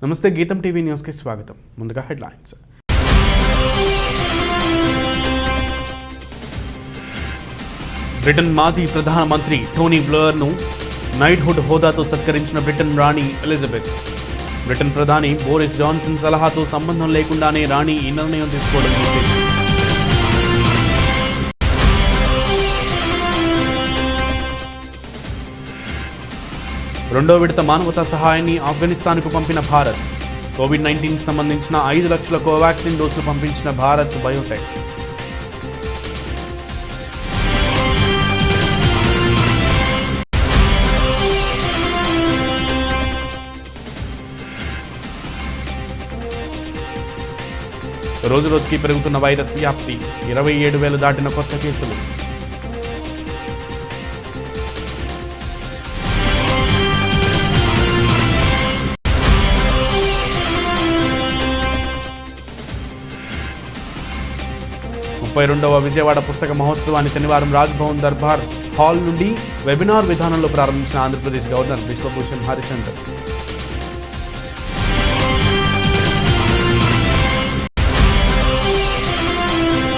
నమస్తే గీతం టీవీ న్యూస్కి స్వాగతం. ముందుగా హెడ్లైన్స్. బ్రిటన్ మాజీ ప్రధానమంత్రి టోనీ బ్లెయిర్ను నైట్హుడ్ హోదాతో సత్కరించిన బ్రిటన్ రాణి ఎలిజబెత్. బ్రిటన్ ప్రధాని బోరిస్ జాన్సన్ సలహాతో సంబంధం లేకుండానే రాణి ఈ నిర్ణయం తీసుకోవడం విశేషం. రెండో విడత మానవతా సహాయాన్ని ఆఫ్ఘనిస్తాన్కు పంపిన భారత్. కోవిడ్-19కి సంబంధించిన 5 లక్షల కోవాక్సిన్ డోసులు పంపించిన భారత్ బయోటెక్. రోజురోజుకి పెరుగుతున్న వైరస్ వ్యాప్తి. 27,000 దాటిన కొత్త కేసులు. రెండవ విజయవాడ పుస్తక మహోత్సవాన్ని శనివారం రాజ్భవన్ దర్బార్ హాల్ నుండి వెబినార్ విధానంలో ప్రారంభించిన ఆంధ్రప్రదేశ్ గవర్నర్ బిశ్వభూషణ్ హరిచందన్.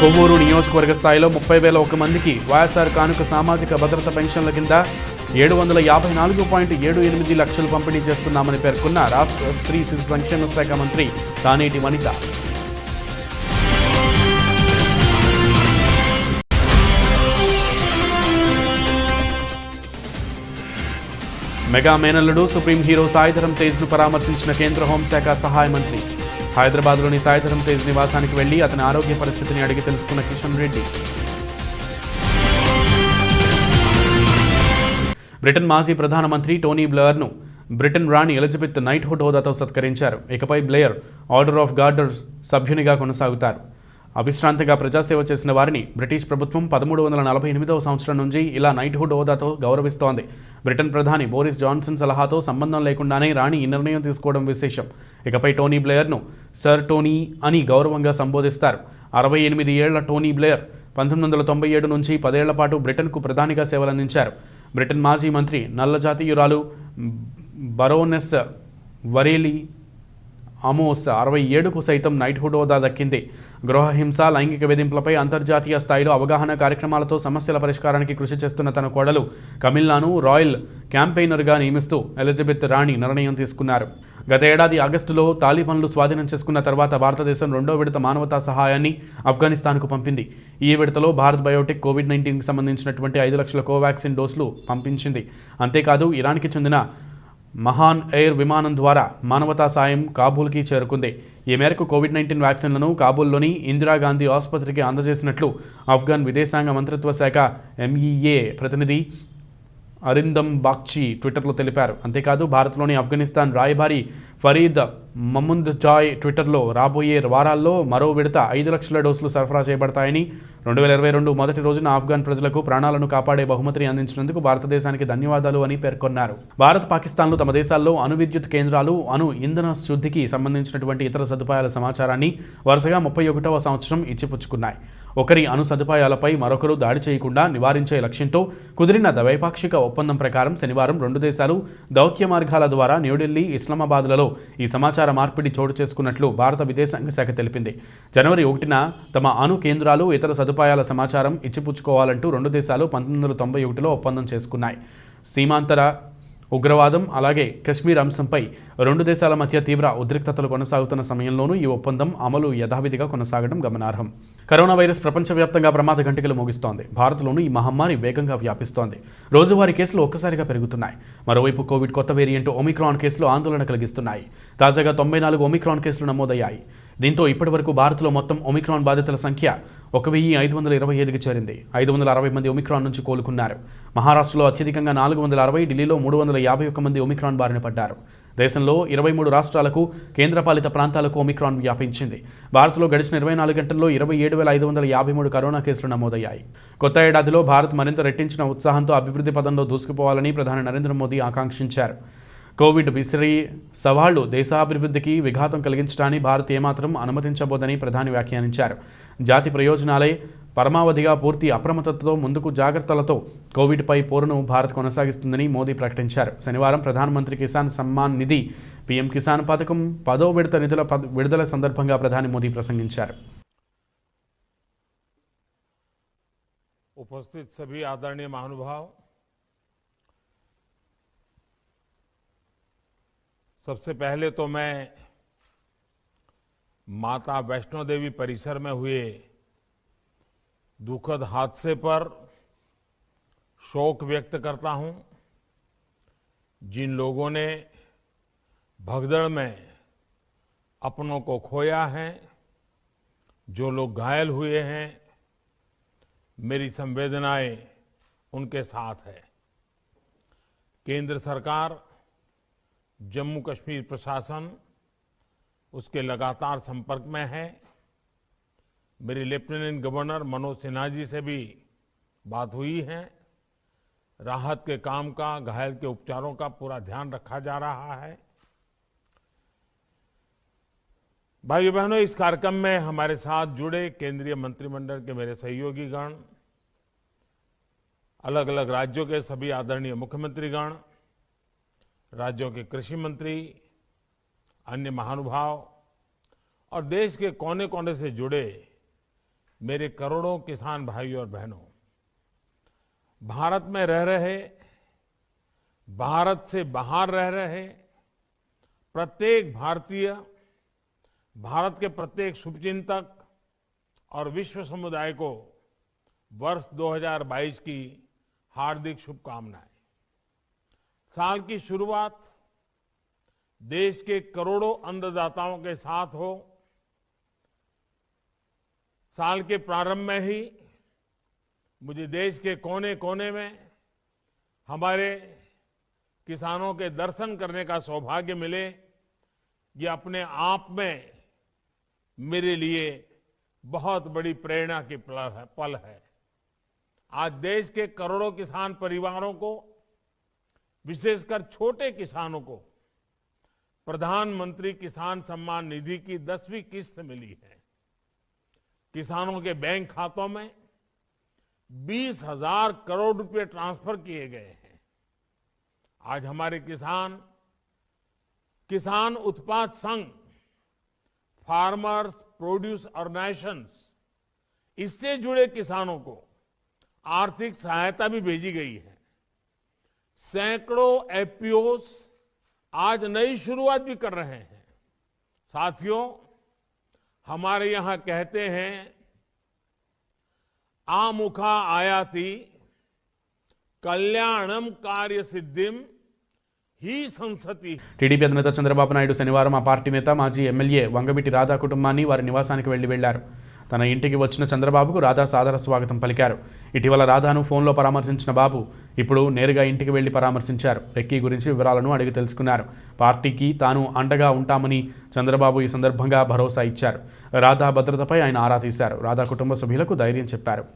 కొవ్వూరు నియోజకవర్గ స్థాయిలో 30,001 మందికి వైఎస్ఆర్ కానుక సామాజిక భద్రత పెన్షన్ల కింద 754.78 లక్షలు పంపిణీ చేస్తున్నామని పేర్కొన్న రాష్ట్ర స్త్రీ శిశు సంక్షేమ శాఖ మంత్రి తానేటి వనిత. మెగా మేనల్లుడు సుప్రీం హీరో సాయిధరం తేజ్ను పరామర్శించిన కేంద్ర హోంశాఖ సహాయ మంత్రి. హైదరాబాద్లోని సాయిధరం తేజ్ నివాసానికి వెళ్లి అతని ఆరోగ్య పరిస్థితిని అడిగి తెలుసుకున్న కిషన్ రెడ్డి. బ్రిటన్ మాజీ ప్రధానమంత్రి టోనీ బ్లెయిర్ను బ్రిటన్ రాణి ఎలిజబెత్ నైట్హుడ్ హోదాతో సత్కరించారు. ఇకపై బ్లెయిర్ ఆర్డర్ ఆఫ్ గార్డర్స్ సభ్యునిగా కొనసాగుతారు. అవిశ్రాంతిగా ప్రజాసేవ చేసిన వారిని బ్రిటిష్ ప్రభుత్వం 1348వ సంవత్సరం నుంచి ఇలా నైట్హుడ్ హోదాతో గౌరవిస్తోంది. బ్రిటన్ ప్రధాని బోరిస్ జాన్సన్ సలహాతో సంబంధం లేకుండానే రాణి ఈ నిర్ణయం తీసుకోవడం విశేషం. ఇకపై టోనీ బ్లెయిర్ను సర్ టోనీ అని గౌరవంగా సంబోధిస్తారు. 68 ఏళ్ల టోనీ బ్లెయిర్ 1997 నుంచి 10 ఏళ్ల పాటు బ్రిటన్కు ప్రధానిగా సేవలందించారు. బ్రిటన్ మాజీ మంత్రి నల్ల జాతీయురాలు బరోనెస్ వరేలీ అమోస్ 67కు సైతం నైట్హుడ్ హోదా దక్కింది. గృహహింస, లైంగిక వేధింపులపై అంతర్జాతీయ స్థాయిలో అవగాహన కార్యక్రమాలతో సమస్యల పరిష్కారానికి కృషి చేస్తున్న తన కోడలు కమిల్లాను రాయల్ క్యాంపెయినర్గా నియమిస్తూ ఎలిజబెత్ రాణి నిర్ణయం తీసుకున్నారు. గత ఏడాది ఆగస్టులో తాలిబాన్లు స్వాధీనం చేసుకున్న తర్వాత భారతదేశం రెండో విడత మానవతా సహాయాన్ని ఆఫ్ఘనిస్తాన్కు పంపింది. ఈ విడతలో భారత్ బయోటెక్ కోవిడ్-19కి సంబంధించినటువంటి 5 లక్షల కోవాక్సిన్ డోసులు పంపించింది. అంతేకాదు ఇరాన్కి చెందిన మహాన్ ఎయిర్ విమానం ద్వారా మానవతా సాయం కాబూల్కి చేరుకుంది. ఈ మేరకు కోవిడ్-19 వ్యాక్సిన్లను కాబూల్లోని ఇందిరాగాంధీ ఆసుపత్రికి అందజేసినట్లు ఆఫ్ఘన్ విదేశాంగ మంత్రిత్వ శాఖ ఎంఈఏ ప్రతినిధి అరిందమ్ బాగ్చి ట్విట్టర్లో తెలిపారు. అంతేకాదు భారత్లోని ఆఫ్ఘనిస్తాన్ రాయబారి ఫరీద్ మహ్మద్ జాయ్ ట్విట్టర్లో రాబోయే వారాల్లో మరో విడత 5 లక్షల డోసులు సరఫరా చేయబడతాయని, 2022 మొదటి రోజున ఆఫ్ఘన్ ప్రజలకు ప్రాణాలను కాపాడే బహుమతిని అందించినందుకు భారతదేశానికి ధన్యవాదాలు అని పేర్కొన్నారు. భారత్, పాకిస్తాన్లు తమ దేశాల్లో అణు విద్యుత్ కేంద్రాలు, అణు ఇంధన శుద్ధికి సంబంధించినటువంటి ఇతర సదుపాయాల సమాచారాన్ని వరుసగా 31వ సంవత్సరం ఇచ్చిపుచ్చుకున్నాయి. ఒకరి అణు సదుపాయాలపై మరొకరు దాడి చేయకుండా నివారించే లక్ష్యంతో కుదిరిన ద్వైపాక్షిక ఒప్పందం ప్రకారం శనివారం 2 దేశాలు దౌత్య మార్గాల ద్వారా న్యూఢిల్లీ, ఇస్లామాబాద్లలో ఈ సమాచార మార్పిడి చోటు చేసుకున్నట్లు భారత విదేశాంగ శాఖ తెలిపింది. జనవరి 1న తమ అణు కేంద్రాలు, ఇతర సదుపాయాల సమాచారం ఇచ్చిపుచ్చుకోవాలంటూ 2 దేశాలు 1991లో ఒప్పందం చేసుకున్నాయి. సీమాంతర ఉగ్రవాదం, అలాగే కశ్మీర్ అంశంపై 2 దేశాల మధ్య తీవ్ర ఉద్రిక్తతలు కొనసాగుతున్న సమయంలోనూ ఈ ఒప్పందం అమలు యథావిధిగా కొనసాగడం గమనార్హం. కరోనా వైరస్ ప్రపంచవ్యాప్తంగా ప్రమాద గంటికలు మోగిస్తోంది. భారత్లోనూ ఈ మహమ్మారి వేగంగా వ్యాపిస్తోంది. రోజువారీ కేసులు ఒక్కసారిగా పెరుగుతున్నాయి. మరోవైపు కోవిడ్ కొత్త వేరియంట్ ఒమిక్రాన్ కేసులు ఆందోళన కలిగిస్తున్నాయి. తాజాగా 94 ఒమిక్రాన్ కేసులు నమోదయ్యాయి. దీంతో ఇప్పటివరకు భారత్లో మొత్తం ఒమిక్రాన్ బాధితుల సంఖ్య 1525కి చేరింది. 560 మంది ఒమిక్రాన్ నుంచి కోలుకున్నారు. మహారాష్ట్రలో అత్యధికంగా 460, ఢిల్లీలో 351 మంది ఒమిక్రాన్ బారిన పడ్డారు. దేశంలో 23 రాష్ట్రాలకు, కేంద్రపాలిత ప్రాంతాలకు ఒమిక్రాన్ వ్యాపించింది. భారత్లో గడిచిన 24 గంటల్లో 27,553 కరోనా కేసులు నమోదయ్యాయి. కొత్త ఏడాదిలో భారత్ మరింత రెట్టించిన ఉత్సాహంతో అభివృద్ధి పదంలో దూసుకుపోవాలని ప్రధాని నరేంద్ర మోదీ ఆకాంక్షించారు. కోవిడ్ విసిరి సవాళ్లు దేశాభివృద్ధికి విఘాతం కలిగించడాన్ని భారత్ ఏమాత్రం అనుమతించబోదని ప్రధాని వ్యాఖ్యానించారు. జాతి ప్రయోజనాలే పరమావధిగా పూర్తి అప్రమత్తతతో ముందుకు జాగ్రత్తలతో కోవిడ్పై పోరును భారత్ కొనసాగిస్తుందని మోదీ ప్రకటించారు. శనివారం ప్రధానమంత్రి కిసాన్ సమ్మాన్ నిధి పీఎం కిసాన్ పథకం 10వ విడత నిధుల విడుదల సందర్భంగా ప్రధాని మోదీ ప్రసంగించారు. उपस्थित सभी आदरणीय महानुभाव, सबसे पहले तो मैं माता वैष्णो देवी परिसर में हुए दुखद हादसे पर शोक व्यक्त करता हूं। जिन लोगों ने भगदड़ में अपनों को खोया है, जो लोग घायल हुए हैं, मेरी संवेदनाएं उनके साथ है। केंद्र सरकार, जम्मू कश्मीर प्रशासन उसके लगातार संपर्क में है। मेरी लेफ्टिनेंट गवर्नर मनोज सिन्हा जी से भी बात हुई है। राहत के काम का, घायल के उपचारों का पूरा ध्यान रखा जा रहा है। भाइयों बहनों, इस कार्यक्रम में हमारे साथ जुड़े केंद्रीय मंत्रिमंडल के मेरे सहयोगीगण, अलग अलग राज्यों के सभी आदरणीय मुख्यमंत्रीगण, राज्यों के कृषि मंत्री, अन्य महानुभाव और देश के कोने कोने से जुड़े मेरे करोड़ों किसान भाइयों और बहनों, भारत में रह रहे, भारत से बाहर रह रहे प्रत्येक भारतीय, भारत के प्रत्येक शुभचिंतक और विश्व समुदाय को वर्ष 2022 की हार्दिक शुभकामनाएं। साल की शुरुआत देश के करोड़ों अन्नदाताओं के साथ हो। साल के प्रारंभ में ही मुझे देश के कोने कोने में हमारे किसानों के दर्शन करने का सौभाग्य मिले, ये अपने आप में मेरे लिए बहुत बड़ी प्रेरणा की पल है। आज देश के करोड़ों किसान परिवारों को, विशेषकर छोटे किसानों को प्रधानमंत्री किसान सम्मान निधि की 10वीं किस्त मिली है। किसानों के बैंक खातों में 20,000 करोड़ रुपए ट्रांसफर किए गए हैं। आज हमारे किसान उत्पाद संघ, फार्मर्स प्रोड्यूस ऑर्गेनाइजेशंस, इससे जुड़े किसानों को आर्थिक सहायता भी भेजी गई है। सैकड़ों एफपीओस आज नई शुरुआत भी कर रहे हैं। साथियों, हमारे यहां कहते हैं, आमुखा आयाति कल्याणम कार्य सिद्धिम ही संसति। టీడీపీ అధినేత చంద్రబాబు నాయుడు శనివారం ఆ పార్టీ నేత మాజీ ఎమ్మెల్యే వంగవీటి రాధా కుటుంబాన్ని వారి నివాసానికి వెళ్లారు. తన ఇంటికి వచ్చిన చంద్రబాబుకు రాధా సాదర స్వాగతం పలికారు. ఇటీవల రాధాను ఫోన్లో పరామర్శించిన బాబు ఇప్పుడు నేరుగా ఇంటికి వెళ్లి పరామర్శించారు. రెక్కీ గురించి వివరాలను అడిగి తెలుసుకున్నారు. పార్టీకి తాను అండగా ఉంటామని చంద్రబాబు ఈ సందర్భంగా భరోసా ఇచ్చారు. రాధా భద్రతపై ఆయన ఆరా తీశారు. రాధా కుటుంబ సభ్యులకు ధైర్యం చెప్పారు.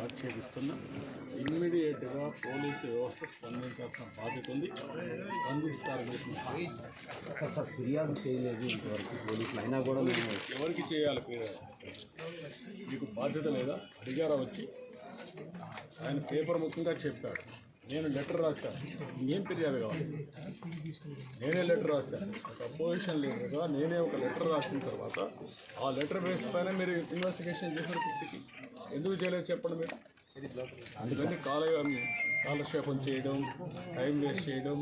ఆక్షేపిస్తున్న ఇమ్మీడియట్గా పోలీసు వ్యవస్థ స్పందించాల్సిన బాధ్యత ఉంది. స్పందిస్తారు. సార్ ఫిర్యాదు చేయలేదు ఇంతవరకు పోలీసులు, అయినా కూడా మేము ఎవరికి చేయాలి ఫిర్యాదు? మీకు బాధ్యత లేదా? అడిగారా వచ్చి? ఆయన పేపర్ ముఖ్యంగా చెప్పాడు, నేను లెటర్ రాశాను, ఇంకేం ఫిర్యాదు కావాలి? నేనే లెటర్ రాశాను. ఒక అపోజిషన్ లీడర్గా నేనే ఒక లెటర్ రాసిన తర్వాత ఆ లెటర్ బేస్ పైన మీరు ఇన్వెస్టిగేషన్ చేసిన వ్యక్తికి ఎందుకు చేయలేదు చెప్పండి మీరు? అందుకని కాలక్షేపం చేయడం, టైం వేస్ట్ చేయడం,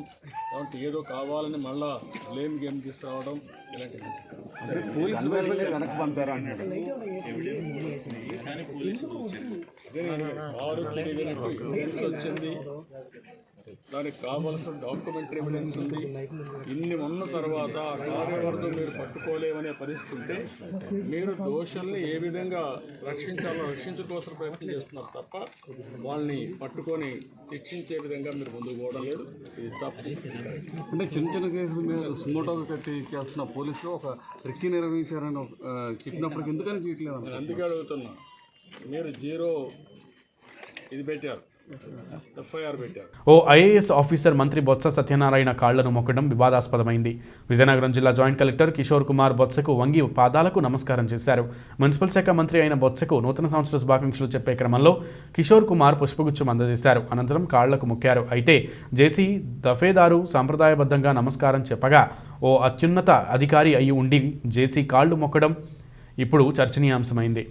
కాబట్టి ఏదో కావాలని మళ్ళా బ్లేమ్ గేమ్ తీసుకురావడం ఇలాంటివి. వెనక్కి పంపారు అన్నాడు. వచ్చింది దానికి కావలసిన డాక్యుమెంటరీ ఎవిడెన్స్ ఉంది. ఇన్ని ఉన్న తర్వాత ఆ కారు ఎవరితో మీరు పట్టుకోలేమనే పరిస్థితి ఉంటే మీరు దోషుల్ని ఏ విధంగా రక్షించాలో రక్షించుకోసం ప్రయత్నం చేస్తున్నారు తప్ప వాళ్ళని పట్టుకొని శిక్షించే విధంగా మీరు ముందుకు పోవడం లేదు. ఇది తప్పు. అంటే చిన్న చిన్న కేసుల మీద సుమోటోగా కట్టి చేస్తున్న పోలీసులు ఒక రెక్కి నిర్వహించారని చెప్పినప్పటికి ఎందుకని చేయట్లేదు? నేను అందుకే అడుగుతున్నా. మీరు 0 ఇది పెట్టారు, FIR పెట్టారు. ఓ ఐఏఎస్ ఆఫీసర్ మంత్రి బొత్స సత్యనారాయణ కాళ్లను మొక్కడం వివాదాస్పదమైంది. విజయనగరం జిల్లా జాయింట్ కలెక్టర్ కిషోర్ కుమార్ బొత్సకు వంగి పాదాలకు నమస్కారం చేశారు. మున్సిపల్ శాఖ మంత్రి అయిన బొత్సకు నూతన సంవత్సర శుభాకాంక్షలు చెప్పే క్రమంలో కిషోర్ కుమార్ పుష్పగుచ్చం అందజేశారు. అనంతరం కాళ్లకు మొక్కారు. అయితే జేసీ దఫేదారు సాంప్రదాయబద్ధంగా నమస్కారం చెప్పగా ఓ అత్యున్నత అధికారి అయి ఉండి జేసీ కాళ్లు మొక్కడం ఇప్పుడు చర్చనీయాంశమైంది.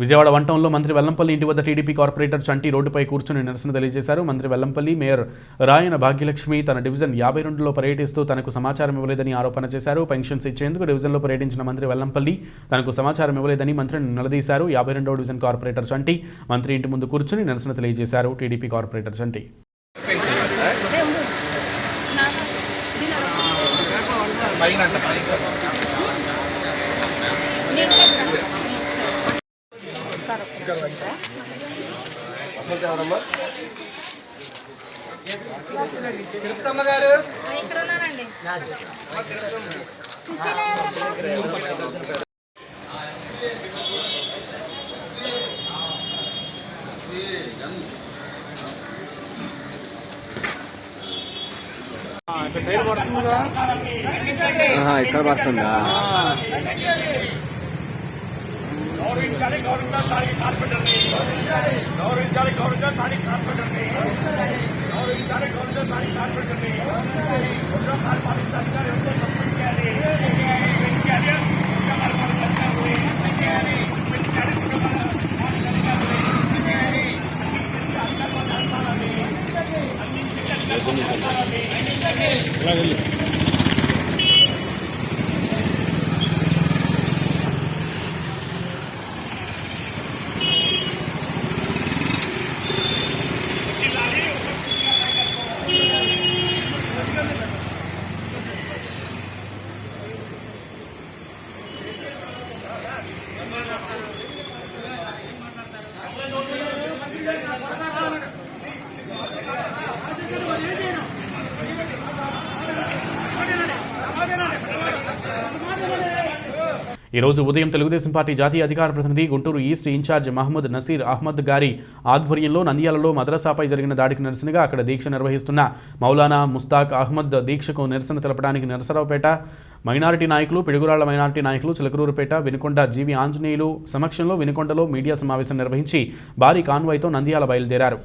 విజయవాడ వంటంలో మంత్రి వెల్లంపల్లి ఇంటి వద్ద టీడీపీ కార్పొరేటర్ చంటి రోడ్డుపై కూర్చుని నిరసన తెలియజేశారు. మంత్రి వెల్లంపల్లి మేయర్ రాయన భాగ్యలక్ష్మి తన డివిజన్ 52లో పర్యటిస్తూ తనకు సమాచారం ఇవ్వలేదని ఆరోపణ చేశారు. పెన్షన్స్ ఇచ్చేందుకు డివిజన్లో పర్యటించిన మంత్రి వెల్లంపల్లి తనకు సమాచారం ఇవ్వలేదని మంత్రిని నిలదీశారు. 52వ డివిజన్ కార్పొరేటర్ చంటి మంత్రి ఇంటి ముందు కూర్చుని నిరసన తెలియజేశారు. టీడీపీ కార్పొరేటర్ చంటి ఇక్కడ పడుతుందా? ఈరోజు ఉదయం తెలుగుదేశం పార్టీ జాతీయ అధికార ప్రతినిధి గుంటూరు ఈస్ట్ ఇన్ఛార్జ్ మహమ్మద్ నసీర్ అహ్మద్ గారి ఆధ్వర్యంలో నంద్యాలలో మద్రసాపై జరిగిన దాడికి నిరసనగా అక్కడ దీక్ష నిర్వహిస్తున్న మౌలానా ముస్తాక్ అహ్మద్ దీక్షకు నిరసన తెలపడానికి నరసరావుపేట మైనారిటీ నాయకులు, పిడుగురాళ్ల మైనారిటీ నాయకులు, చిలకలూరుపేట, వినుకొండ జీవి ఆంజనేయులు సమక్షంలో వినుకొండలో మీడియా సమావేశం నిర్వహించి భారీ కాన్వాయ్తో నంద్యాల బయలుదేరారు.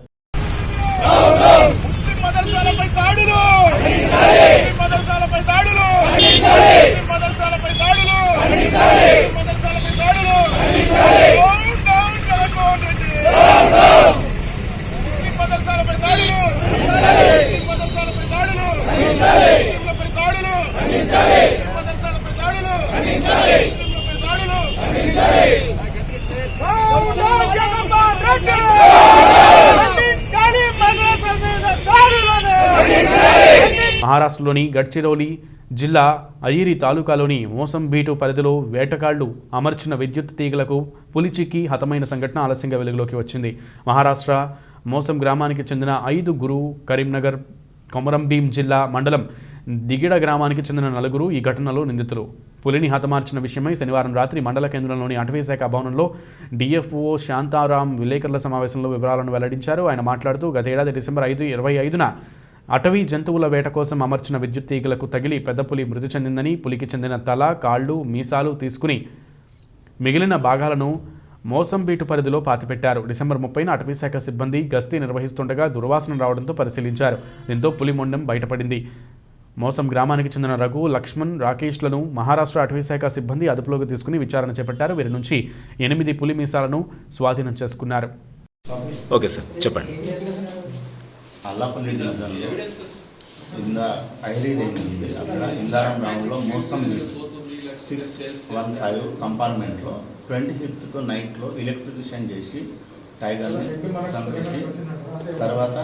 మహారాష్ట్రలోని గడ్చిరోలి జిల్లా అయిరి తాలూకాలోని మోసంబీటు పరిధిలో వేటగాళ్లు అమర్చిన విద్యుత్ తీగలకు పులి చిక్కి హతమైన సంఘటన ఆలస్యంగా వెలుగులోకి వచ్చింది. మహారాష్ట్ర మోసం గ్రామానికి చెందిన 5 కరీంనగర్ కొమరంభీం జిల్లా మండలం దిగిడ గ్రామానికి చెందిన 4 ఈ ఘటనలో నిందితులు. పులిని హతమార్చిన విషయమై శనివారం రాత్రి మండల కేంద్రంలోని అటవీశాఖ భవనంలో డిఎఫ్ఓ శాంతారాం విలేకరుల సమావేశంలో వివరాలను వెల్లడించారు. ఆయన మాట్లాడుతూ గత ఏడాది డిసెంబర్ 25న అటవీ జంతువుల వేట కోసం అమర్చిన విద్యుత్ తీగలకు తగిలి పెద్ద పులి మృతి చెందిందని, పులికి చెందిన తల, కాళ్ళు, మీసాలు తీసుకుని మిగిలిన భాగాలను మోసంబీటు పరిధిలో పాతిపెట్టారు. డిసెంబర్ 30న అటవీశాఖ సిబ్బంది గస్తీ నిర్వహిస్తుండగా దుర్వాసన రావడంతో పరిశీలించారు. దీంతో పులి మొండెం బయటపడింది. మోసం గ్రామానికి చెందిన రఘు, లక్ష్మణ్, రాకేష్లను మహారాష్ట్ర అటవీశాఖ సిబ్బంది అదుపులోకి తీసుకుని విచారణ చేపట్టారు. వీరి నుంచి 8 పులి మీసాలను స్వాధీనం చేసుకున్నారు. ఓకే సార్, చెప్పండి. అల్లాపల్లి డివిజన్లో in the Airi range ఉంది అక్కడ ఇందారం రౌండ్లో మోసం 615 కంపార్ట్మెంట్లో 25th నైట్లో ఎలక్ట్రిఫికేషన్ చేసి టైగర్ని చంపేసి తర్వాత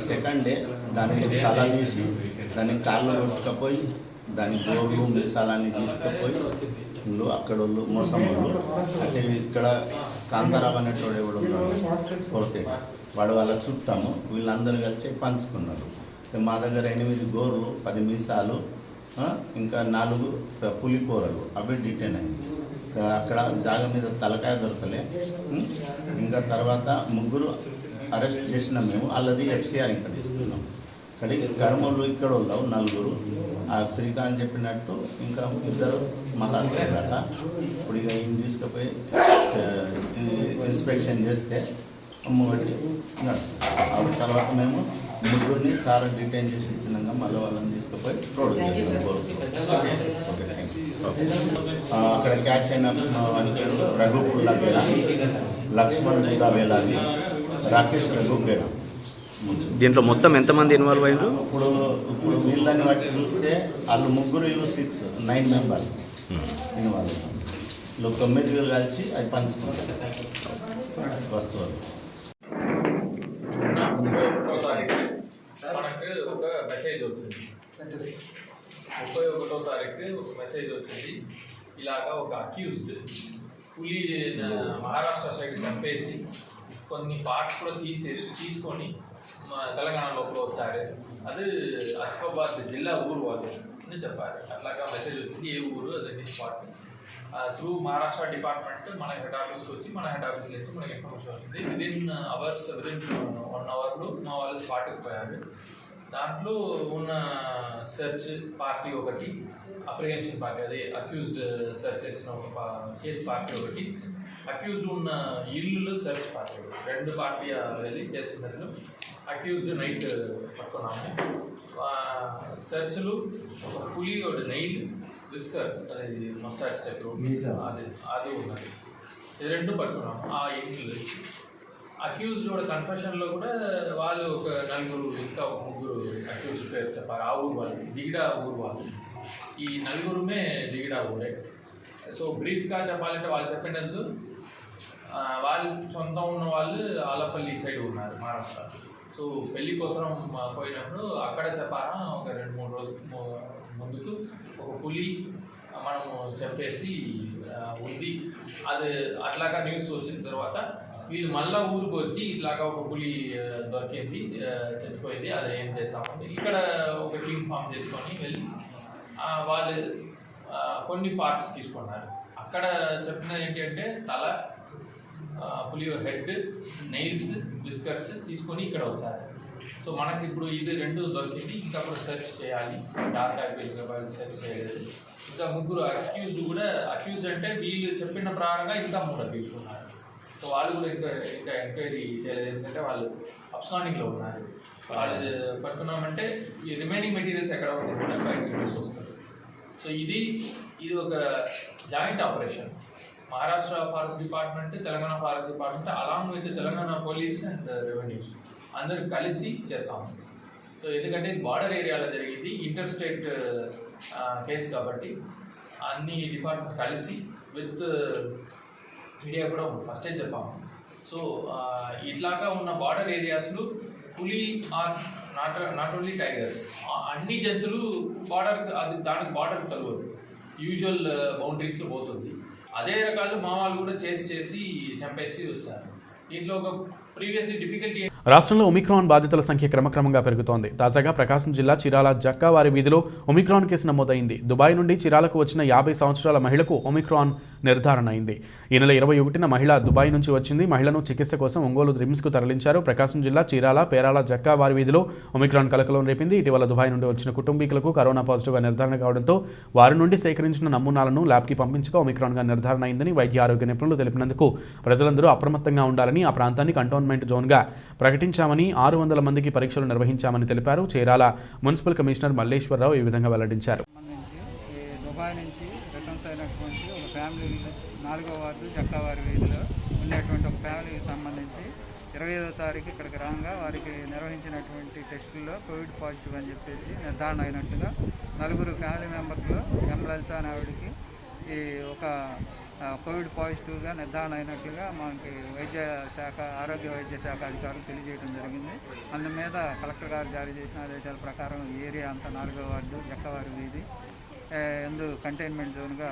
సెకండ్ డే దానికి తల తీసి దానికి కాళ్ళు కొట్టుకపోయి దాని గోర్లు మిసాలన్నీ తీసుకుపోయి వాళ్ళు అక్కడ వాళ్ళు మోసం వాళ్ళు అంటే ఇక్కడ కాంతారావు అనేటోడు ఎవడు ఉన్నాడు కొడితే వాడు వాళ్ళ చుట్టాము వీళ్ళందరూ కలిసి పంచుకున్నారు. మా దగ్గర 8 గోర్లు 10 మీసాలు ఇంకా 4 పులికూరలు అవి డిటైన్ అయింది. అక్కడ జాగ మీద తలకాయ దొరకలే. ఇంకా తర్వాత 3 అరెస్ట్ చేసినాం మేము, వాళ్ళది FCR ఇంకా తీసుకున్నాం. ఇక్కడ కర్మలు ఇక్కడ ఉన్నావు 4, ఆ శ్రీకాంత్ చెప్పినట్టు ఇంకా 2 మహారాష్ట్ర దాట. ఇప్పుడు ఇక ఈయన తీసుకుపోయి ఇన్స్పెక్షన్ చేస్తే అమ్మఒడి నడుస్తుంది. తర్వాత మేము 3 సార్ డిటైన్ చేసి ఇచ్చినాక మళ్ళీ వాళ్ళని తీసుకుపోయి రోడ్ అక్కడ క్యాచ్ అయిన వాని పేరు రఘు పుల్లగేడ, లక్ష్మణ్ బుదావేలాజీ, రాకేష్ రఘుగేడ. దీంట్లో మొత్తం ఎంతమంది ఇన్వాల్వ్ అయ్యారు? ఇప్పుడు వీళ్ళని బట్టి చూస్తే వాళ్ళు 9 మెంబర్స్ ఇన్వాల్వ్. వీళ్ళు 9 కలిసి అది పంచుకుంటారు వస్తువులు. మనకు ఒక మెసేజ్ వచ్చింది, 31వ తారీఖు ఒక మెసేజ్ వచ్చింది. ఇలాగా ఒక అక్యూజ్డ్ పులి మహారాష్ట్ర సైడ్ చంపేసి కొన్ని పార్ట్స్ కూడా తీసుకొని తెలంగాణ లోపల వచ్చారు. అది ఆసిఫాబాద్ జిల్లా ఊరు వాళ్ళు అని చెప్పారు. అట్లాగా మెసేజ్ వచ్చింది. ఏ ఊరు అది స్పాట్ త్రూ మహారాష్ట్ర డిపార్ట్మెంట్ మన హెడ్ ఆఫీస్కి వచ్చి మన హెడ్ ఆఫీస్ నుంచి మనకి ఇన్ఫర్మేషన్ వచ్చింది. విదిన్ 1 అవర్లో మా వాళ్ళు స్పాట్కి పోయారు. దాంట్లో ఉన్న సెర్చ్ పార్టీ ఒకటి, అప్రిహెన్షన్ పార్టీ, అదే అక్యూజ్డ్ సెర్చ్ చేసిన ఒక కేసు పార్టీ ఒకటి, అక్యూజ్డ్ ఉన్న ఇల్లు సెర్చ్ పార్టీ ఒకటి, 2 పార్టీ వెళ్ళి చేసినట్లు అక్యూజ్డ్ నైట్ పట్టుకున్నాము. సెర్చ్లు ఒక పులి, ఒకటి నెయిల్, విస్కర్, అది మస్టార్డ్ టైప్ అది ఉన్నది. ఇది 2 పట్టుకున్నాము. ఆ ఇల్లు అక్యూజ్డ్ కూడా కన్ఫెషన్లో కూడా వాళ్ళు ఒక 4 ఇంకా 3 అక్యూజ్డ్ పేరు చెప్పారు. ఆ ఊరు వాళ్ళు, దిగిడా ఊరు వాళ్ళు. ఈ 4 దిగిడా ఊరే. సో బ్రీఫ్గా చెప్పాలంటే వాళ్ళు చెప్పినందుకు వాళ్ళు సొంతం ఉన్న వాళ్ళు ఆలపల్లి సైడ్ ఉన్నారు మహారాష్ట్ర. సో పెళ్లి కోసం పోయినప్పుడు అక్కడ చెప్పారా ఒక 2-3 రోజుల ముందుకు ఒక పులి మనము చెప్పేసి ఉంది. అది అట్లాగా న్యూస్ వచ్చిన తర్వాత వీళ్ళు మళ్ళీ ఊరికి వచ్చి ఇట్లాగా ఒక పులి దొరికింది, చచ్చిపోయింది, అది ఏం చేస్తామంటే ఇక్కడ ఒక టీమ్ ఫామ్ చేసుకొని వెళ్ళి వాళ్ళు కొన్ని పార్ట్స్ తీసుకున్నారు. అక్కడ చెప్పినది ఏంటంటే తల, పులి హెడ్, నెయిల్స్, విస్కర్స్ తీసుకొని ఇక్కడ వచ్చారు. సో మనకి ఇప్పుడు ఇది 2 దొరికింది. ఇంకా కూడా సెర్చ్ చేయాలి, డార్క్ యాక్టివిటీ సెర్చ్ చేయలేదు. ఇంకా 3 అక్యూజ్డ్ కూడా, అక్యూజ్డ్ అంటే వీళ్ళు చెప్పిన ప్రకారంగా ఇంకా 3 అక్యూజ్డ్ ఉన్నారు. సో వాళ్ళు కూడా ఇంకా ఎంక్వైరీ చేయలేదు, ఎందుకంటే వాళ్ళు అబ్స్కాండింగ్లో ఉన్నారు. వాళ్ళు పట్టుకున్నామంటే ఈ రిమైనింగ్ మెటీరియల్స్ ఎక్కడ ఉంది కూడా బయటకు న్యూస్ వస్తుంది. సో ఇది ఒక joint operation. Maharashtra forest department, Telangana forest department along with Telangana police and revenues అందరూ కలిసి చేస్తాము. సో ఎందుకంటే ఇది బార్డర్ ఏరియాలో జరిగింది, ఇంటర్ స్టేట్ కేసు కాబట్టి అన్ని డిపార్ట్మెంట్ కలిసి విత్ మీడియా కూడా ఫస్టే చెప్పాము. సో ఇట్లాగా ఉన్న బార్డర్ ఏరియాస్లో పులి ఆర్ నాట్ ఓన్లీ టైగర్స్, అన్ని జంతువులు బార్డర్, అది దానికి బార్డర్ కలవదు, యూజువల్ బౌండరీస్లో పోతుంది. అదే రకాలు మా వాళ్ళు కూడా చేసి చంపేసి వస్తారు. దీంట్లో ఒక ప్రీవియస్లీ డిఫికల్టీ. రాష్ట్రంలో ఒమిక్రాన్ బాధితుల సంఖ్య క్రమక్రమంగా పెరుగుతోంది. తాజాగా ప్రకాశం జిల్లా చీరాల జక్కావారి వీధిలో ఒమిక్రాన్ కేసు నమోదైంది. దుబాయ్ నుండి చీరాలకు వచ్చిన 50 సంవత్సరాల మహిళకు ఒమిక్రాన్ నిర్ధారణ అయింది. ఈ నెల 21న మహిళ దుబాయ్ నుంచి వచ్చింది. మహిళను చికిత్స కోసం ఒంగోలు రిమ్స్కు తరలించారు. ప్రకాశం జిల్లా చీరాల పేరాల జక్కావారి వీధిలో ఒమిక్రాన్ కలకలం రేపింది. ఇటీవల దుబాయ్ నుండి వచ్చిన కుటుంబీకులకు కరోనా పాజిటివ్గా నిర్ధారణ కావడంతో వారి నుండి సేకరించిన నమూనాలను ల్యాబ్కి పంపించగా ఒమిక్రాన్గా నిర్ధారణ అయిందని వైద్య ఆరోగ్య నిపుణులు తెలిపినందుకు ప్రజలందరూ అప్రమత్తంగా ఉండాలని, ఆ ప్రాంతాన్ని కంటోన్మెంట్ జోన్గా ప్రకటించామని, 600 మందికి పరీక్షలు నిర్వహించామని తెలిపారు. చీరాల మున్సిపల్ కమిషనర్ మల్లేశ్వరరావు ఈ విధంగా వెల్లడించారు. దుబాయ్ నుంచి రిటర్న్స్ అయినటువంటి ఒక ఫ్యామిలీ 4వ వార్డు జక్కావారి వీధిలో ఉండేటువంటి ఒక ఫ్యామిలీకి సంబంధించి 25వ తారీఖు ఇక్కడికి రాగా వారికి నిర్వహించినటువంటి టెస్టుల్లో కోవిడ్ పాజిటివ్ అని చెప్పేసి నిర్ధారణ అయినట్టుగా 4 ఫ్యామిలీ మెంబర్స్లో ఎం లలిత అనే ఆవిడకి ఈ ఒక కోవిడ్ పాజిటివ్గా నిర్ధారణ అయినట్లుగా మనకి ఆరోగ్య వైద్య శాఖ అధికారులు తెలియజేయడం జరిగింది. అందు మీద కలెక్టర్ గారు జారీ చేసిన ఆదేశాల ప్రకారం ఏరియా అంతా 4వ వార్డు జక్కవారి వీధి ఎందు కంటైన్మెంట్ జోన్గా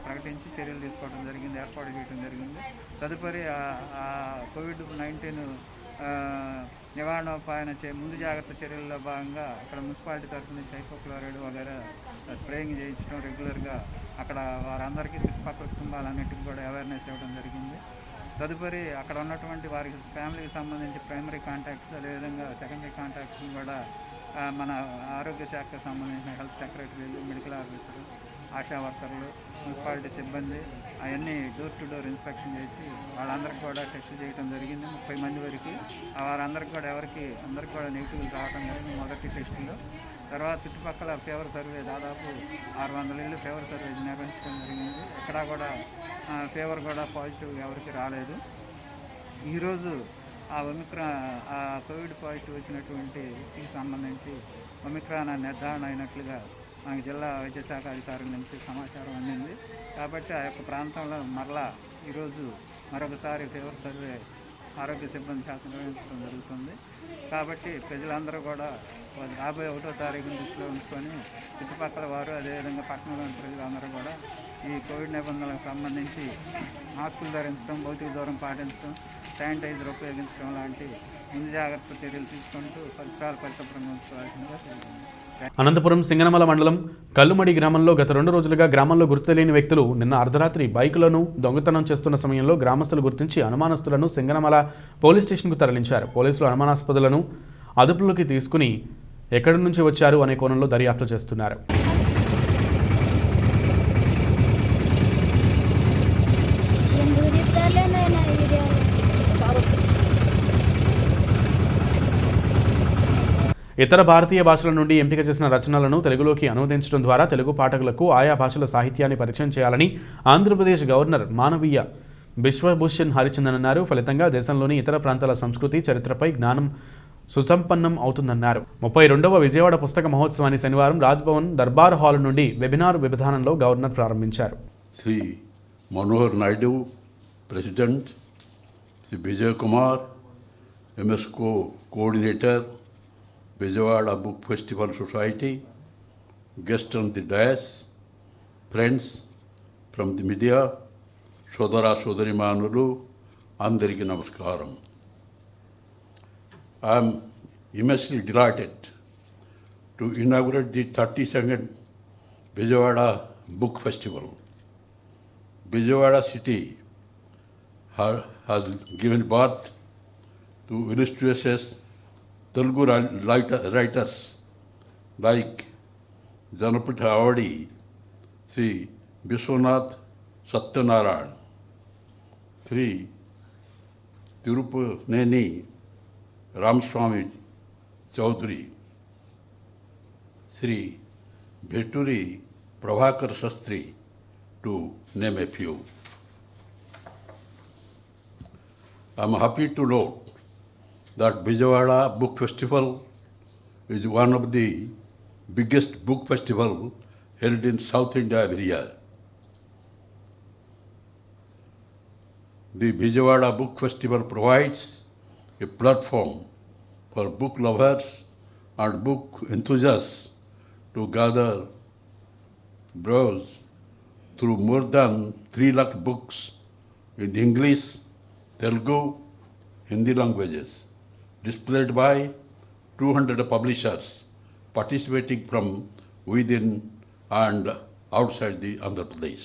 ప్రకటించి చర్యలు తీసుకోవడం జరిగింది, ఏర్పాటు చేయడం జరిగింది. తదుపరి కోవిడ్-19 నివారణోపాయన ముందు జాగ్రత్త చర్యల్లో భాగంగా అక్కడ మున్సిపాలిటీ తరఫు నుంచి హైపోక్లోరైడ్ వగైరా స్ప్రేయింగ్ చేయించడం రెగ్యులర్గా అక్కడ వారందరికీ చుట్టుపక్కల కుటుంబాలన్నింటికి కూడా అవేర్నెస్ ఇవ్వడం జరిగింది. తదుపరి అక్కడ ఉన్నటువంటి వారికి ఫ్యామిలీకి సంబంధించి ప్రైమరీ కాంటాక్ట్స్ అదేవిధంగా సెకండరీ కాంటాక్ట్స్ని కూడా మన ఆరోగ్య శాఖకు సంబంధించిన హెల్త్ సెక్రటరీలు, మెడికల్ ఆఫీసర్లు, ఆశా వర్కర్లు, మున్సిపాలిటీ సిబ్బంది అవన్నీ డోర్ టు డోర్ ఇన్స్పెక్షన్ చేసి వాళ్ళందరికీ కూడా టెస్టులు చేయడం జరిగింది. 30 మంది వరకు వారందరికీ కూడా అందరికీ కూడా నెగిటివ్లు రావడం జరిగింది మొదటి టెస్టులో. తర్వాత చుట్టుపక్కల ఫీవర్ సర్వే దాదాపు 600 ఇళ్ళు ఫీవర్ సర్వే నిర్వహించడం జరిగింది. ఎక్కడా కూడా ఫీవర్ కూడా పాజిటివ్ ఎవరికి రాలేదు. ఈరోజు ఆ కోవిడ్ పాజిటివ్ వచ్చినటువంటి వ్యక్తికి సంబంధించి ఒమిక్రాన్ నిర్ధారణ అయినట్లుగా మనకి జిల్లా వైద్య శాఖ అధికారుల నుంచి సమాచారం అందింది. కాబట్టి ఆ యొక్క ప్రాంతంలో ఈరోజు మరొకసారి ఫీవర్ సర్వే ఆరోగ్య సిబ్బంది శాఖ నిర్వహించడం జరుగుతుంది. కాబట్టి ప్రజలందరూ కూడా 51వ తారీఖుని దృష్టిలో ఉంచుకొని చుట్టుపక్కల వారు అదేవిధంగా పట్టణంలోని ప్రజలందరూ కూడా ఈ కోవిడ్ నిబంధనలకు సంబంధించి మాస్కులు ధరించడం, భౌతిక దూరం పాటించడం, శానిటైజర్ ఉపయోగించడం లాంటి ముందు జాగ్రత్త చర్యలు తీసుకుంటూ పరిసరాలు పరిశుభ్రంగా ఉంచుకోవాల్సిందిగా తెలియజేయండి. అనంతపురం సింగనమల మండలం కల్లుమడి గ్రామంలో గత 2 రోజులుగా గ్రామంలో గుర్తు తెలియని వ్యక్తులు నిన్న అర్ధరాత్రి బైకులను దొంగతనం చేస్తున్న సమయంలో గ్రామస్తులు గుర్తించి అనుమానస్తులను సింగనమల పోలీస్ స్టేషన్కు తరలించారు. పోలీసులు అనుమానాస్పదులను అదుపులోకి తీసుకుని ఎక్కడి నుంచి వచ్చారు అనే కోణంలో దర్యాప్తు చేస్తున్నారు. ఇతర భారతీయ భాషల నుండి ఎంపిక చేసిన రచనలను తెలుగులోకి అనువదించడం ద్వారా తెలుగు పాఠకులకు ఆయా భాషల సాహిత్యాన్ని పరిచయం చేయాలని ఆంధ్రప్రదేశ్ గవర్నర్ మానవీయ బిశ్వభూషణ్ హరిచందన్ అన్నారు. ఫలితంగా దేశంలోని ఇతర ప్రాంతాల సంస్కృతి, చరిత్రపై జ్ఞానం సుసంపన్నం అవుతుందన్నారు. 32వ విజయవాడ పుస్తక మహోత్సవాన్ని శనివారం రాజ్భవన్ దర్బార్ హాల్ నుండి వెబినార్ విధానంలో గవర్నర్ ప్రారంభించారు. శ్రీ మనోహర్ నాయుడు ప్రెసిడెంట్, శ్రీ విజయ్ కుమార్ ఎంఎస్కో coordinator, Vijayawada Book Festival Society, guests on the dais, friends from the media, Sodara Sodarimanulu, Andariki Namaskaram. I am immensely delighted to inaugurate the 32nd Vijayawada Book Festival. Vijayawada city has given birth to illustrious Telugu writers like Janapatha Avadi, Sri Vishwanath Satyanarayan, Sri Tirupaneni Ramaswamy Chaudhary, Sri Bheturi Prabhakar Sastri, to name a few. I am happy to note that Vijayawada Book Festival is one of the biggest book festivals held in South India every year. The Vijayawada Book Festival provides a platform for book lovers and book enthusiasts to gather, browse through more than 3 lakh books in English, Telugu, Hindi languages, displayed by 200 publishers participating from within and outside the Andhra Pradesh.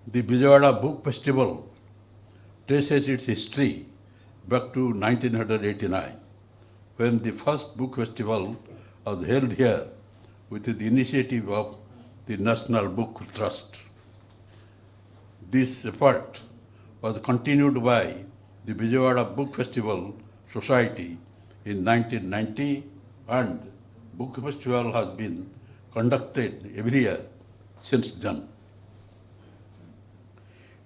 The Vijayawada Book Festival traces its history back to 1989, when the first book festival was held here with the initiative of the National Book Trust. This effort was continued by the Vijayawada Book Festival Society in 1990, and Book Festival has been conducted every year since then.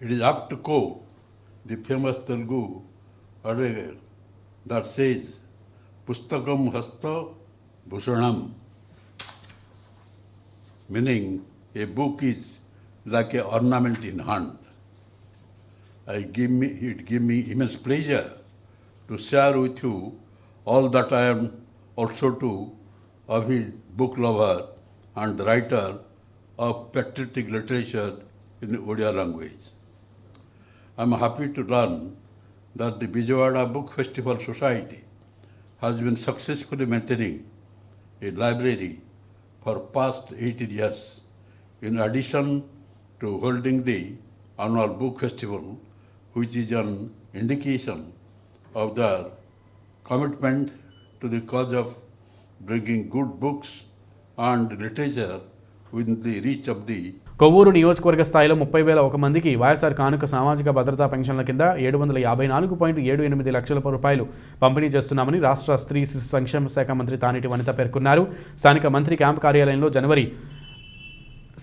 It is apt to quote the famous Telugu adage that says, Pustakam hasta bhushanam, meaning a book is like an ornament in hand. It gives me immense pleasure to share with you all that I am also too avid book lover and writer of patriotic literature in Odia language. I am happy to learn that the Vijayawada Book Festival Society has been successfully maintaining a library for past 18 years, in addition to holding the annual book festival, which is an indication of their commitment to the cause of bringing good books and literature within the reach of the Kovvur నియోజకవర్గ స్థాయిలో 30,001 మందికి వైఎస్ఆర్ కానుక సామాజిక భద్రతా పెన్షన్ల కింద 754.78 లక్షల రూపాయలు పంపిణీ చేస్తున్నామని రాష్ట్ర స్త్రీ శిశు సంక్షేమ శాఖ మంత్రి తానేటి వనిత పేర్కొన్నారు. స్థానిక మంత్రి క్యాంప్ కార్యాలయంలో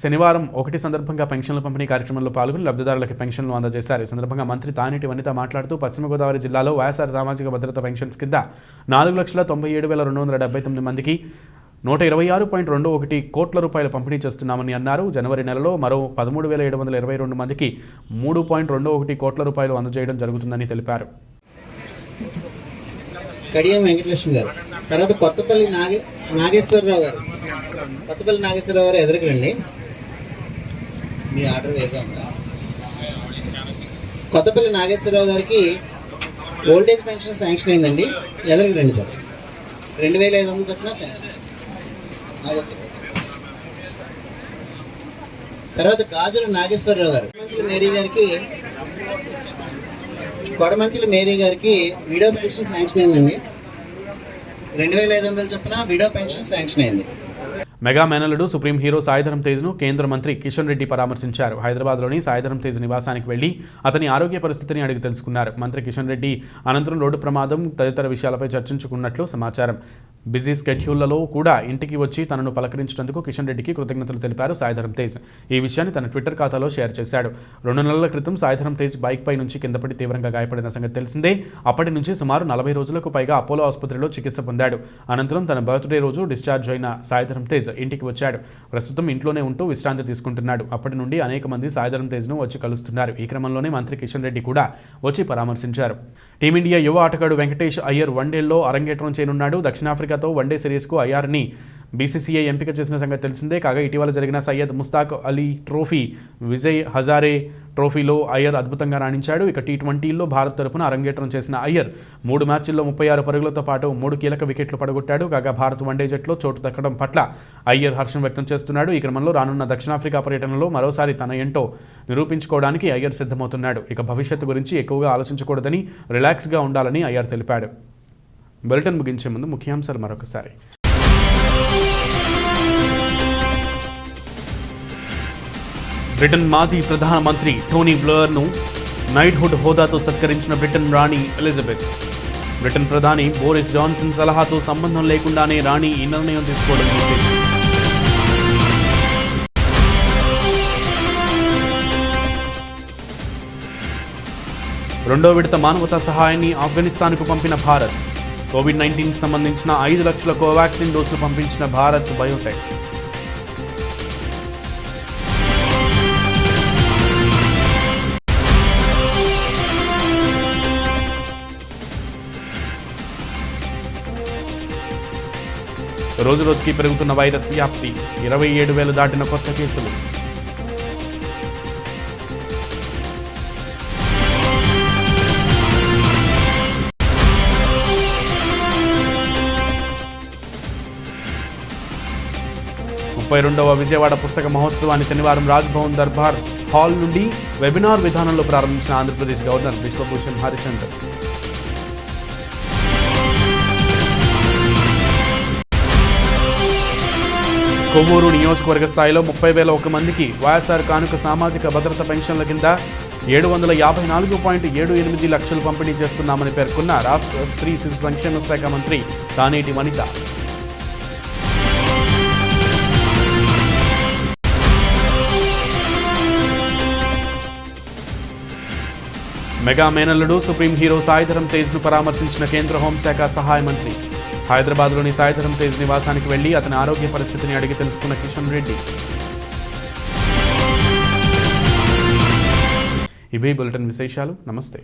శనివారం 1 సందర్భంగా పెన్షన్ల పంపిణీ కార్యక్రమంలో పాల్గొని లబ్ధిదారులకు పెన్షన్లు అందజేశారు. ఈ సందర్భంగా మంత్రి తానేటి వనిత మాట్లాడుతూ పశ్చిమ గోదావరి జిల్లాలో వైఎస్ఆర్ సామాజిక భద్రత పెన్షన్స్ కింద 4,97,279 మందికి 126.21 కోట్ల రూపాయలు పంపిణీ చేస్తున్నామని అన్నారు. జనవరి నెలలో మరో 13,722 మందికి 3.21 కోట్ల రూపాయలు అందజేయడం జరుగుతుందని తెలిపారు. కడియం వెంకటలక్ష్మి గారు, తర్వాత కొత్తపల్లి నాగేశ్వరరావు గారు, కొత్తపల్లి నాగేశ్వరరావు గారు ఎదురుకు రండి. మీ ఆర్డర్ వేగా ఉందా? కొత్తపల్లి నాగేశ్వరరావు గారికి ఓల్డేజ్ పెన్షన్ శాంక్షన్ అయిందండి. ఎదురుకు రండి సార్. 2,500 చొప్పున శాంక్షన్. తర్వాత గాజుల నాగేశ్వరరావు గారు, కొడమంచిల మేరీ గారికి విడో పెన్షన్ శాంక్షన్ అయిందండి. 2,500 చొప్పున విడో పెన్షన్ శాంక్షన్ అయింది. మెగా మేనలుడు సుప్రీం హీరో సాయిధరం తేజ్ను కేంద్ర మంత్రి కిషన్ రెడ్డి పరామర్శించారు. హైదరాబాద్లోని సాయిధరం తేజ్ నివాసానికి వెళ్లి అతని ఆరోగ్య పరిస్థితిని అడిగి తెలుసుకున్నారు. మంత్రి కిషన్ రెడ్డి అనంతరం రోడ్డు ప్రమాదం తదితర విషయాలపై చర్చించుకున్నట్లు సమాచారం. బిజీ స్కెడ్యూళ్లలో కూడా ఇంటికి వచ్చి తనను పలకరించినందుకు కిషన్ రెడ్డికి కృతజ్ఞతలు తెలిపారు సాయిధరం తేజ్. ఈ విషయాన్ని తన ట్విట్టర్ ఖాతాలో షేర్ చేశాడు. 2 నెలల క్రితం సాయిధరం తేజ్ బైక్పై నుంచి కిందపడి తీవ్రంగా గాయపడిన సంగతి తెలిసిందే. అప్పటి నుంచి సుమారు 40 రోజులకు పైగా అపోలో ఆసుపత్రిలో చికిత్స పొందాడు. అనంతరం తన బర్త్డే రోజు డిశ్చార్జ్ అయిన సాయిధరం తేజ్ ఇంటికి వచ్చాడు. ప్రస్తుతం ఇంట్లోనే ఉంటూ విశ్రాంతి తీసుకుంటున్నాడు. అప్పటి నుండి అనేక మంది సాయిధరం తేజ్ను వచ్చి కలుస్తున్నారు. ఈ క్రమంలోనే మంత్రి కిషన్ రెడ్డి కూడా వచ్చి పరామర్శించారు. టీమిండియా యువ ఆటగాడు వెంకటేష్ అయ్యర్ వన్డేల్లో అరంగేట్రం చేయనున్నాడు. దక్షిణాఫ్రికాతో వన్డే సిరీస్కు అయ్యార్ని బీసీసీఐ ఎంపిక చేసిన సంగతి తెలిసిందే. కాగా ఇటీవల జరిగిన సయ్యద్ ముస్తాక్ అలీ ట్రోఫీ, విజయ్ హజారే ట్రోఫీలో అయ్యర్ అద్భుతంగా రాణించాడు. ఇక టీ20లో భారత్ తరపున అరంగేట్రం చేసిన అయ్యర్ 3 మ్యాచ్ల్లో 36 పరుగులతో పాటు 3 కీలక వికెట్లు పడగొట్టాడు. కాగా భారత్ వన్డే జట్లో చోటు దక్కడం పట్ల అయ్యర్ హర్షం వ్యక్తం చేస్తున్నాడు. ఈ క్రమంలో రానున్న దక్షిణాఫ్రికా పర్యటనలో మరోసారి తన ఏంటో నిరూపించుకోవడానికి అయ్యర్ సిద్ధమవుతున్నాడు. ఇక భవిష్యత్తు గురించి ఎక్కువగా ఆలోచించకూడదని, రిలాక్స్గా ఉండాలని అయ్యర్ తెలిపాడు. బులెటిన్ ముగించే ముందు ముఖ్యాంశాలు మరొకసారి. బ్రిటన్ మాజీ ప్రధానమంత్రి టోనీ బ్లెయిర్ను నైట్హుడ్ హోదాతో సత్కరించిన బ్రిటన్ రాణి ఎలిజబెత్. బ్రిటన్ ప్రధాని బోరిస్ జాన్సన్ సలహాతో సంబంధం లేకుండానే రాణి ఈ నిర్ణయం తీసుకోవడం విశేషం. రెండో విడత మానవతా సహాయాన్ని ఆఫ్ఘనిస్తాన్కు పంపిన భారత్. కోవిడ్-19కి సంబంధించిన 5 లక్షల కోవాక్సిన్ డోసులు పంపించిన భారత్ బయోటెక్. రోజురోజుకి పెరుగుతున్న వైరస్ వ్యాప్తి, 27,000 దాటిన కొత్త కేసులు. వ విజయవాడ పుస్తక మహోత్సవాన్ని శనివారం రాజ్భవన్ దర్బార్ హాల్ నుండి వెబినార్ విధానంలో ప్రారంభించిన ఆంధ్రప్రదేశ్ గవర్నర్ బిశ్వభూషణ్ హరిచందన్. కొవ్వూరు నియోజకవర్గ స్థాయిలో 30,001 మందికి వైఎస్ఆర్ కానుక సామాజిక భద్రత పెన్షన్ల కింద 754.78 లక్షలు పంపిణీ చేస్తున్నామని పేర్కొన్న రాష్ట్ర స్త్రీ శిశు సంక్షేమ శాఖ మంత్రి తానేటి వనిత. మెగా మేనల్లుడు సుప్రీం హీరో సాయిధరం తేజ్ను పరామర్శించిన కేంద్ర హోంశాఖ సహాయ మంత్రి. హైదరాబాద్లోని సాయిధరం తేజ్ నివాసానికి వెళ్లి అతని ఆరోగ్య పరిస్థితిని అడిగి తెలుసుకున్న కిషన్ రెడ్డి. ఇవే బులెటిన్ విశేషాలు. నమస్తే.